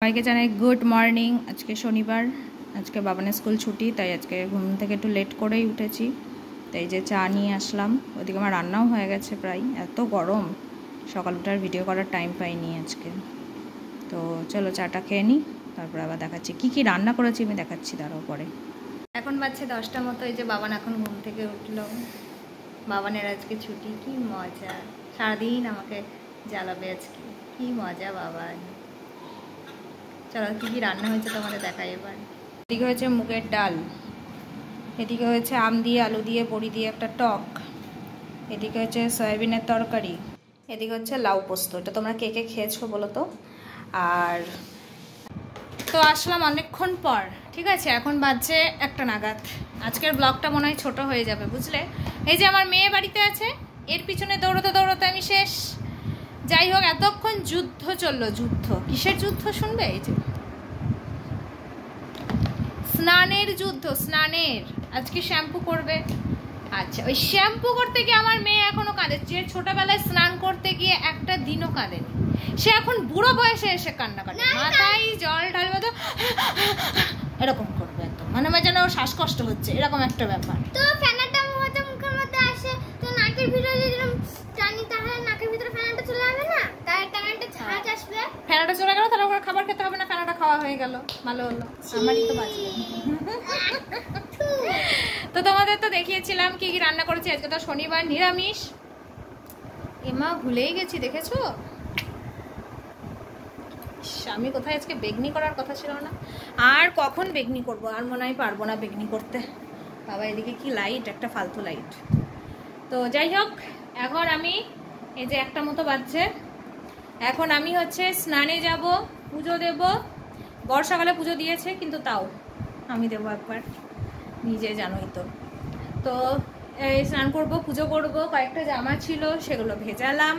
সবাইকে জানাই good morning. আজকে শনিবার, আজকে বাবানের স্কুল ছুটি, তাই আজকে ঘুম থেকে একটু লেট করেই উঠেছি। তাই যে চা নিয়ে আসলাম, ওদিকে আমার রান্নাও হয়ে গেছে প্রায়। এত গরম, সকাল উঠার ভিডিও করার টাইম পাইনি আজকে। তো চলো চাটা খেয়ে নিই, তারপর আবার দেখাচ্ছি কী কী রান্না করেছি, আমি দেখাচ্ছি তারও পরে। এখন বাজছে 10টা মতো। এই যে বাবান এখন ঘুম থেকে উঠলো। বাবানের আজকে ছুটি, কি মজা, সারাদিন আমাকে জ্বালাবে আজকে, কি মজা বাবান। চলো কী কী রান্না হয়েছে তোমাদের দেখাই এবার। এদিকে হয়েছে মুগের ডাল, এদিকে হয়েছে আম দিয়ে আলু দিয়ে বড়ি দিয়ে একটা টক, এদিকে হচ্ছে সয়াবিনের তরকারি, এদিকে হচ্ছে লাউ পোস্ত। এটা তোমরা কে কে খেয়েছো বলো তো। আর তো আসলাম অনেকক্ষণ পর, ঠিক আছে, এখন বাজছে 1টা নাগাদ। আজকের ব্লগটা মনে হয় ছোটো হয়ে যাবে, বুঝলে। এই যে আমার মেয়ে বাড়িতে আছে, এর পিছনে দৌড়তে দৌড়তে আমি শেষ। যাই হোক, এতক্ষণ যুদ্ধ চললো। যুদ্ধ কিসের যুদ্ধ শুনবে? এই যে স্নানের যুদ্ধ, স্নানের। আজকে শ্যাম্পু করবে। আচ্ছা, ওই শ্যাম্পু করতে গিয়ে আমার মেয়ে এখনো কাঁদে। যে ছোটবেলায় স্নান করতে গিয়ে একটা দিনও কাঁদেনি, সে এখন বুড়ো বয়সে এসে কান্না করে, মাথায় জল ঢালবে তো এরকম করবে, একদম মানে যেন ওর শ্বাসকষ্ট হচ্ছে, এরকম একটা ব্যাপার। তো ফ্যানাটা মধ্যে মুখের মধ্যে আসে, তো নাকের ভিতরে যদি টানি তাহলে নাকের ভিতরে ফ্যানাটা চলে যাবে না, তার টানাটা ছাঁচ আসবে। ফ্যানাটা চলে গেল, তাহলে ওখানে খাবার খেতে হবে না, ফ্যানাটা খাওয়া হয়ে গেল, ভালো হলো, আমারই তো বাঁচবে। তো তোমাদের তো দেখিয়েছিলাম কি কি রান্না করেছি। আজকে তো শনিবার, নিরামিষ। এমা ভুলেই গেছি, দেখেছো আমি কোথায় আজকে বেগনি করার কথা ছিল না। আর কখন বেগনি করব, আর মনে হয় পারবো না বেগনি করতে। বাবা এদিকে কি লাইট, একটা ফালতু লাইট। তো যাই হোক, এখন আমি এই যে 1টা মতো বাজছে, এখন আমি হচ্ছে স্নানে যাব, পুজো দেব। বর্ষাকালে পুজো দিয়েছে, কিন্তু তাও আমি দেবো একবার, নিজে জানোই তো। তো এই স্নান করব, পুজো করব। কয়েকটা জামা ছিল, সেগুলো ভেজালাম,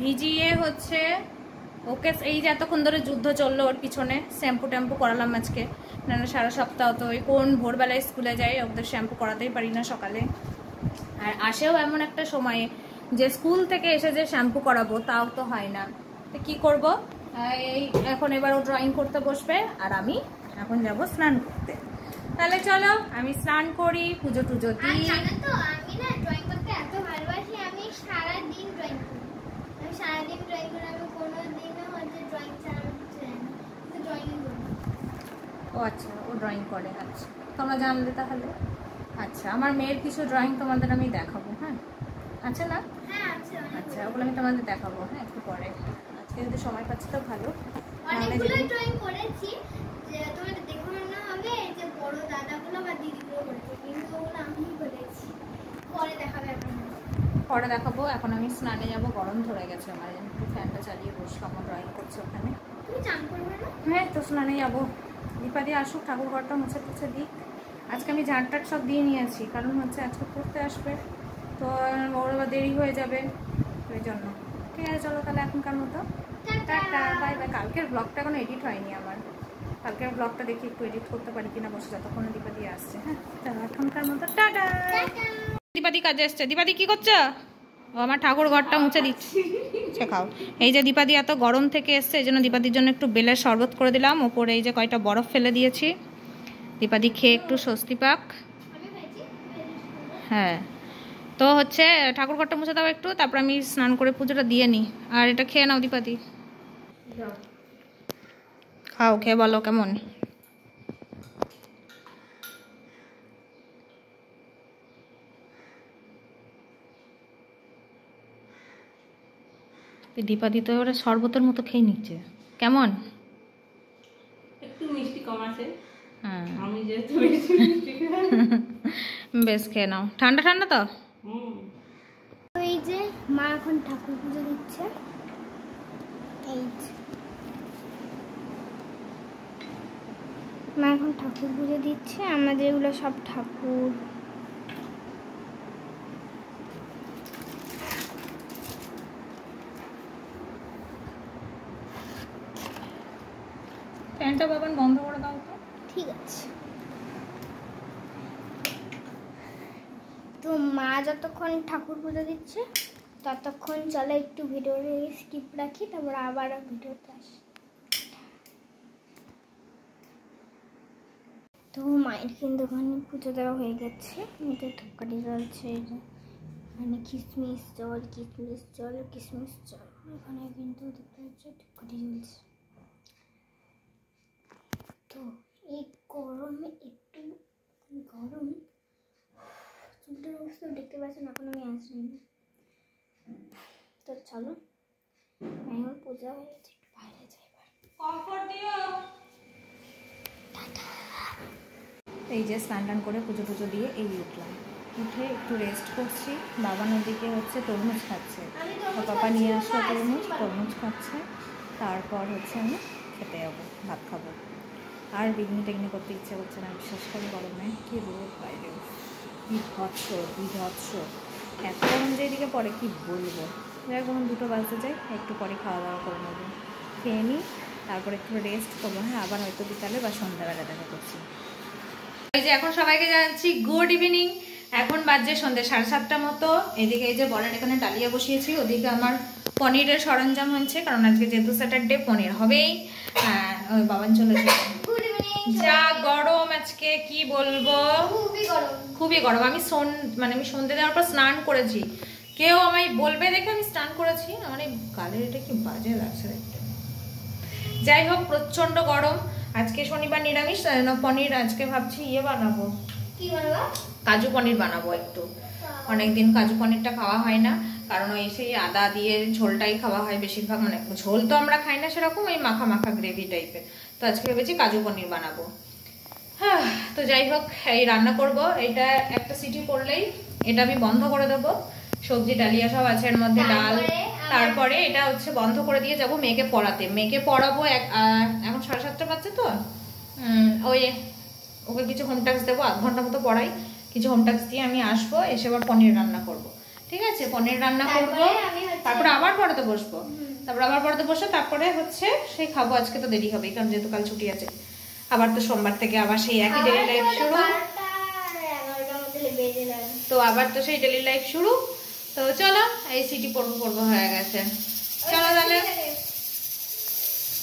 ভিজিয়ে হচ্ছে ওকে। এই যে এতক্ষণ ধরে যুদ্ধ চললো ওর পিছনে, শ্যাম্পু ট্যাম্পু করালাম আজকে। না সারা সপ্তাহ তো ওই কোন ভোরবেলায় স্কুলে যাই, ওদের শ্যাম্পু করাতেই পারি না সকালে। আর আসেও এমন একটা সময়ে যে স্কুল থেকে এসে যে শ্যাম্পু করাবো, তাও তো হয় না। তো কী করবো, এই এখন এবার ও ড্রয়িং করতে বসবে, আর আমি এখন যাব স্নান করতে। তাহলে চলো আমি স্নান করি, পুজো টুজো দিই। জানো তো আমি না ড্রয়িং করতে এত ভালোবাসি, আমি সারাদিন ড্রয়িং করি। আমি সারাদিন ড্রয়িং করি, আমি কোনোদিনও হচ্ছে ড্রয়িং ছাড়া কিছু জানি না, কিন্তু ড্রয়িং করি। ও আচ্ছা, ও ড্রয়িং করে, আচ্ছা তোমরা জানলে তাহলে। আচ্ছা, আমার মেয়ের কিছু ড্রয়িং তোমাদের আমি দেখাবো, হ্যাঁ আছে না? হ্যাঁ আছে। আচ্ছা, ওগুলো আমি তোমাদের দেখাবো, হ্যাঁ একটু পরে। আজকে যদি সময় পাচ্ছি তো ভালো। অনেকগুলো ড্রয়িং করেছি, যে তোমাদের দেখে মনে হবে যে বড় দাদাগুলো বা দিদিগুলো করেছে, কিন্তু ওগুলো আমি করেছি। পরে দেখাবে এখন, পরে দেখাবো। এখন আমি স্নানে যাব, গরম ধরে গেছে আমার, একটু ফ্যানটা চালিয়ে বসলাম, ড্রয়িং করছে ওখানে। তুমি চান করবে না? হ্যাঁ, তো স্নানে যাবো। দীপাদি আসুক, ঠাকুর ঘরটা মুছে টুছে দিক। আজকে আমি ঝাঁটটাট সব দিয়ে নিয়েছি, কারণ হচ্ছে আজকে পড়তে আসবে, তো ওর আবার দেরি হয়ে যাবে, ওই জন্য। ঠিক আছে চলো তাহলে এখনকার মতো টাটা, বাই বাই। কালকের ব্লগটা এখনো এডিট হয়নি আমার, কালকের ব্লগটা দেখি একটু এডিট করতে পারি কিনা, বসে যতক্ষণে দীপাদি আসছে। হ্যাঁ চলো এখনকার মতো টাটা। দীপাদি কাজে আসছে। দীপাদি কি করছো? ও আমার ঠাকুর ঘরটা মুছে দিচ্ছে, খাও। এই যে দীপাদি এত গরম থেকে এসছে, এই জন্য দীপাদির জন্য একটু বেলের শরবত করে দিলাম। ওপরে এই যে কয়টা বরফ ফেলে দিয়েছি, দীপাদি খেয়ে একটু স্বস্তি পাক। হ্যাঁ, তো হচ্ছে ঠাকুর ঘরটা মুছে দাও একটু, তারপর আমি স্নান করে পুজোটা দিয়ে নিই। আর এটা খেয়ে নাও দীপাদি, খাও, খেয়ে বলো কেমন। দীপাদি তো এবারে শরবতের মতো খেয়ে নিচ্ছে, কেমন? একটু মিষ্টি কম আছে। হ্যাঁ, আমি যেহেতু বেশি মিষ্টি খাই। বেশ খেয়ে নাও, ঠান্ডা ঠান্ডা তো। এই যে মা এখন ঠাকুর পুজো দিচ্ছে, এই যে মা এখন ঠাকুর পুজো দিচ্ছে। আমাদের এগুলো সব ঠাকুর। ফ্যানটা বাবান বন্ধ করে দাও তো। ঠিক আছে। তো মা যতক্ষণ ঠাকুর পুজো দিচ্ছে ততক্ষণ চলে একটু ভিডিওর স্কিপ রাখি, তারপর আবার ভিডিওতে আসি। তো মায়ের কিন্তু ওখানে পুজো দেওয়া হয়ে গেছে, এটা ধূপকাঠি জ্বলছে, এই যে এখানে কিশমিশ জল এখানে কিন্তু দেখতে পাচ্ছি ধূপকাঠি জ্বলছে। তো এই গরমে একটু গরম, চুলটার অবস্থা দেখতে পাচ্ছেন, এখন আমি আসিনি। তো চলো এখন পূজা হয়ে গেছে, একটু বাইরে যাই। এই যে স্নান টান করে পুজো টুজো দিয়ে এই উঠলাম, উঠে একটু রেস্ট করছি। বাবা নদীকে হচ্ছে তরমুজ খাচ্ছে, ওর পাপা নিয়ে আসলো তরমুজ খাচ্ছে। তারপর হচ্ছে আমি খেতে যাবো, ভাত খাবো। আর বিঘ্নি করতে ইচ্ছে করছে না, বিশেষ করে গরমে কী রোদ বাইরে, বিভৎস এত গরম যে এদিকে পরে কি বলবো। যাই হোক 2টো বাজতে যাই, একটু পরে খাওয়া দাওয়া করে নেবো, খেয়ে নিই, তারপর একটু রেস্ট করবো। হ্যাঁ, আবার হয়তো বিকালে বা সন্ধ্যাবেলা দেখা করছি। এই যে এখন সবাইকে জানাচ্ছি গুড ইভিনিং। এখন বাজছে সন্ধ্যে 7:30 মতো। এদিকে এই যে বলের এখানে ডালিয়া বসিয়েছি, ওদিকে আমার পনিরের সরঞ্জাম হচ্ছে, কারণ আজকে যেহেতু স্যাটারডে পনির হবেই। ওই বাবান চলে এসেছে। যা গরম আজকে কি বলবো, খুবই গরম। আমি সন্ধ্যে দেওয়ার পর স্নান করেছি, কেউ আমায় বলবে দেখে আমি স্নান করেছি, আমার এই গালের এটা কি বাজে লাগছে দেখতে। যাই হোক প্রচন্ড গরম। আজকে শনিবার নিরামিষ, পনির আজকে ভাবছি বানাবো, কাজু পনির বানাবো একটু। অনেকদিন কাজু পনিরটা খাওয়া হয় না, কারণ ওই সেই আদা দিয়ে ঝোলটাই খাওয়া হয় বেশিরভাগ, মানে ঝোল তো আমরা খাই না সেরকম, ওই মাখা মাখা গ্রেভি টাইপের। তো আজকে ভেবেছি কাজু পনির বানাবো। হ্যাঁ, তো যাই হোক এই রান্না করব। এটা একটা সিটি পড়লেই এটা আমি বন্ধ করে দেবো। সবজি ডালিয়া সব আছে এর মধ্যে, ডাল। তারপরে এটা হচ্ছে বন্ধ করে দিয়ে যাব মেয়েকে পড়াতে। মেয়েকে পড়াবো, এখন 7:30 বাজছে তো, ওই ওকে কিছু হোম টাস্ক দেবো, 1 ঘন্টা মতো পড়াই। কিছু হোম টাস্ক দিয়ে আমি আসবো, এসে আবার পনির রান্না করব। ঠিক আছে, পনির রান্না করবো, তারপরে আবার পড়াতে বসবো। তারপরে হচ্ছে সেই খাবো। আজকে তো দেরি হবে, কারণ যেহেতু কাল ছুটি আছে। আবার তো সোমবার থেকে আবার সেই একই ডেলি লাইফ শুরু। তো আবার তো সেই ডেলি লাইফ শুরু। তো চলো, এই সিটি পড়বো হয়ে গেছে। চলো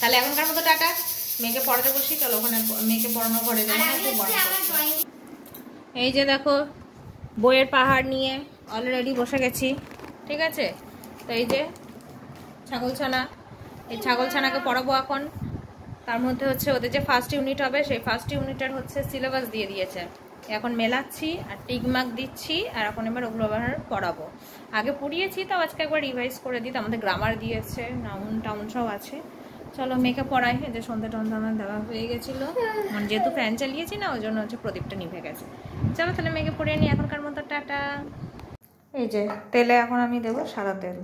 তাহলে এখনকার মতো টাটা। মেয়েকে পড়াতে বসি, চলো ওখানে মেয়েকে পড়ানোর ঘরে যাই। এই যে দেখো বইয়ের পাহাড় নিয়ে অলরেডি বসে গেছি। ঠিক আছে, তো এই যে ছাগলছানা, এই ছাগলছানাকে পড়াবো এখন। তার মধ্যে হচ্ছে ওদের যে ফার্স্ট ইউনিট হবে, সেই ফার্স্ট ইউনিটের হচ্ছে সিলেবাস দিয়ে দিয়েছে। এখন মেলাচ্ছি আর টিকমার্ক দিচ্ছি, আর এখন এবার ওগুলো আবার পড়াবো। আগে পড়িয়েছি, তো আজকে একবার রিভাইজ করে দিই। আমাদের গ্রামার দিয়েছে, নাউন টাউন সব আছে। চলো মেয়েকে পড়াই। এই যে সন্ধ্যে টন্ধে আমার দেওয়া হয়ে গেছিলো, মানে যেহেতু ফ্যান চালিয়েছি না, ওই জন্য হচ্ছে প্রদীপটা নিভে গেছে। চলো তাহলে মেয়েকে পড়িয়ে নিই এখনকার মতো, টাটা। এই যে তেলে এখন আমি দেবো সাদা তেল।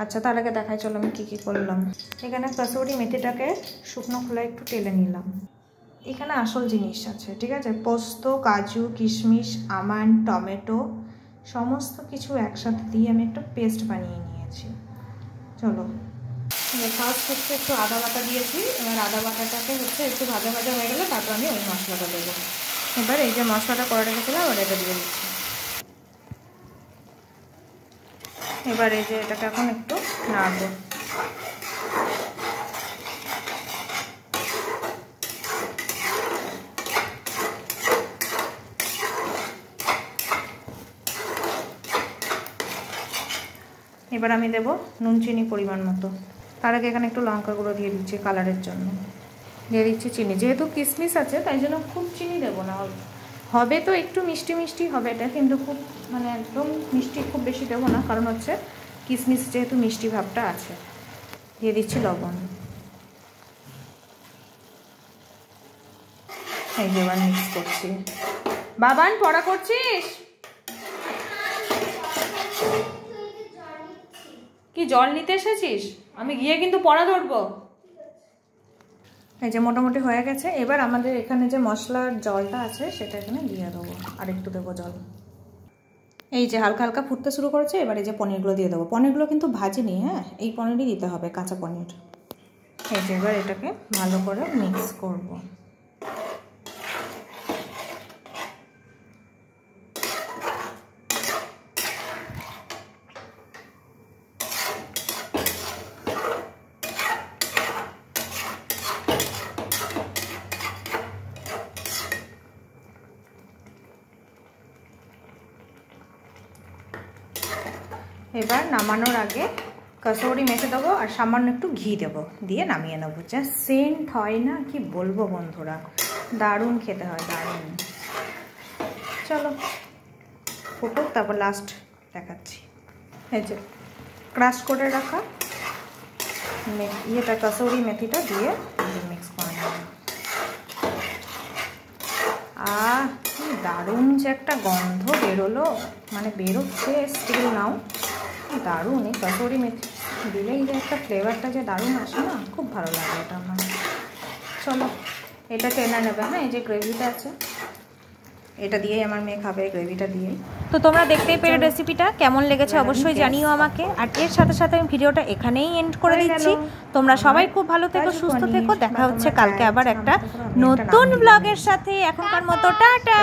আচ্ছা, তার আগে দেখাই চলো আমি কি করলাম। এখানে কসুরি মেথিটাকে শুকনো খোলায় একটু টেলে নিলাম। এখানে আসল জিনিস আছে, ঠিক আছে, পোস্ত, কাজু, কিশমিশ, আমন্ড, টমেটো সমস্ত কিছু একসাথে দিয়ে আমি একটা পেস্ট বানিয়ে নিয়েছি। চলো, ফার্স্ট হচ্ছে একটু আদা বাটা দিয়েছি। এবার আদা বাটাটাকে হচ্ছে একটু ভাজা ভাজা হয়ে গেলে তারপর আমি ওই মশলাটা দেবো। এবার এই যে মশলাটা করে রেখেছিলাম ওটা এটা দিয়ে দিচ্ছি। এবার এই যে এটাকে এখন একটু নাড়বো। এবার আমি দেবো নুন চিনি পরিমাণ মতো। তার আগে এখানে একটু লঙ্কা গুঁড়ো দিয়ে দিচ্ছি কালারের জন্য। দিয়ে দিচ্ছি চিনি, যেহেতু কিশমিশ আছে তাই জন্য খুব চিনি দেবো না। হবে তো একটু মিষ্টি মিষ্টি হবে এটা, কিন্তু খুব মানে একদম মিষ্টি খুব বেশি দেবো না, কারণ হচ্ছে কিশমিশ যেহেতু মিষ্টি ভাবটা আছে। দিয়ে দিচ্ছি লবণ। এই যে এবার মিক্স করছি। বাবান পড়া করছিস? কি জল নিতে এসেছিস? আমি গিয়ে কিন্তু পড়া ধরবো। এই যে মোটামুটি হয়ে গেছে। এবার আমাদের এখানে যে মশলার জলটা আছে সেটা এখানে দিয়ে দেবো, আর একটু দেবো জল। এই যে হালকা হালকা ফুটতে শুরু করেছে। এবার এই যে পনিরগুলো দিয়ে দেবো। পনিরগুলো কিন্তু ভাজিনি, হ্যাঁ, এই পনিরই দিতে হবে, কাঁচা পনির। এই যে এবার এটাকে ভালো করে মিক্স করবো। এবার নামানোর আগে কসৌরি মেখে দেবো আর সামান্য একটু ঘি দেবো, দিয়ে নামিয়ে নেবো। যা সেন্ট হয় না কি বলবো বন্ধুরা, দারুণ খেতে হয়, দারুণ। চলো ফুটুক, তারপর লাস্ট দেখাচ্ছি। এই যে ক্রাশ করে রাখা ইয়েটা কসৌরি মেথিটা দিয়ে মিক্স করে নেব। কি দারুণ যে একটা গন্ধ বেরোলো, মানে বেরোচ্ছে স্টিল নাও, দারুণ। এই কসৌরি মেথি দিলেই যে একটা ফ্লেভারটা যে দারুণ আসে না, খুব ভালো লাগে এটা আমার। চলো এটা টেনে নেবে। হ্যাঁ, এই যে গ্রেভিটা আছে এটা দিয়েই আমার মেয়ে খাবে, গ্রেভিটা দিয়েই। তো তোমরা দেখতেই পেলে রেসিপিটা কেমন লেগেছে অবশ্যই জানিও আমাকে। আর এর সাথে সাথে আমি ভিডিওটা এখানেই এন্ড করে দিচ্ছি। তোমরা সবাই খুব ভালো থেকো, সুস্থ থেকো। দেখা হচ্ছে কালকে আবার একটা নতুন ব্লগের সাথে। এখনকার মতো টাটা।